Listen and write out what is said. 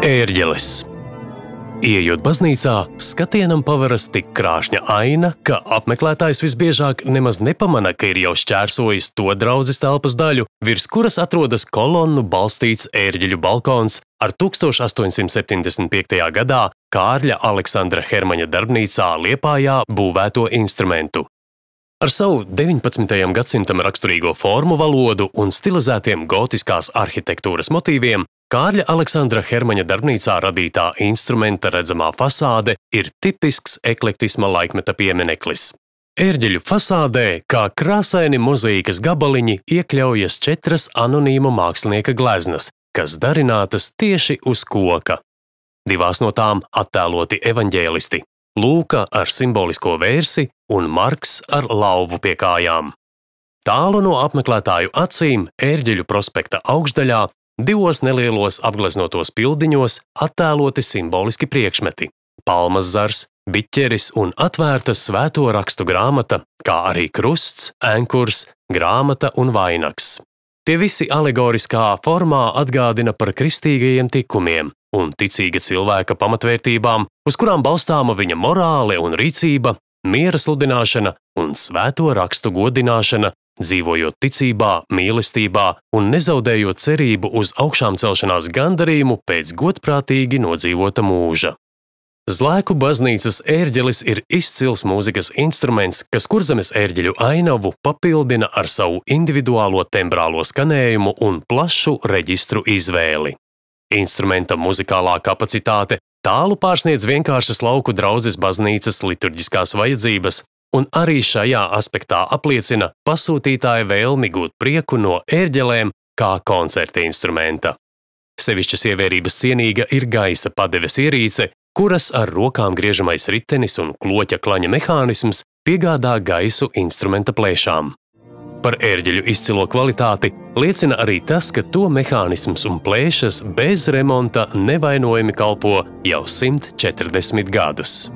Ērģeles. Ieejot baznīcā, skatienam paveras tik krāšņa aina, ka apmeklētājs visbiežāk nemaz nepamana, ka ir jau šķērsojis to draudzes telpas daļu, virs kuras atrodas kolonnu balstīts ērģeļu balkons ar 1875. gadā Kārļa Aleksandra Hermaņa darbnīcā Liepājā būvēto instrumentu. Ar savu 19. gadsimtam raksturīgo formu valodu un stilizētiem gotiskās arhitektūras motīviem, Kārļa Aleksandra Hermaņa darbnīcā radītā instrumenta redzamā fasāde ir tipisks eklektisma laikmeta piemineklis. Ērģeļu fasādē, kā krāsaini mozaīkas gabaliņi, iekļaujas 4 anonīmu mākslinieka gleznas, kas darinātas tieši uz koka. 2 no tām attēloti evaņģēlisti – Lūka ar simbolisko vērsi un Marks ar lauvu pie kājām. Tālu no apmeklētāju acīm Ērģeļu prospekta augšdaļā 2 nelielos apgleznotos pildiņos attēloti simboliski priekšmeti – palmas zars, biķeris un atvērta svēto rakstu grāmata, kā arī krusts, ēnkurs, grāmata un vainags. Tie visi alegoriskā formā atgādina par kristīgajiem tikumiem un ticīga cilvēka pamatvērtībām, uz kurām balstāma viņa morāle un rīcība, miera sludināšana un svēto rakstu godināšana, dzīvojot ticībā, mīlestībā un nezaudējot cerību uz augšām celšanās gandarījumu pēc godprātīgi nodzīvota mūža. Zlēku baznīcas ērģelis ir izcils mūzikas instruments, kas Kurzemes ērģeļu ainavu papildina ar savu individuālo tembrālo skanējumu un plašu reģistru izvēli. Instrumenta muzikālā kapacitāte tālu pārsniedz vienkāršas lauku draudzes baznīcas liturģiskās vajadzības, un arī šajā aspektā apliecina pasūtītāja vēlmi gūt prieku no ērģelēm kā koncerta instrumenta. Sevišķas ievērības cienīga ir gaisa padeves ierīce, kuras ar rokām griežamais ritenis un kloķa klaņa mehānisms piegādā gaisu instrumenta plēšām. Par ērģeļu izcilo kvalitāti liecina arī tas, ka to mehānisms un plēšas bez remonta nevainojami kalpo jau 140 gadus.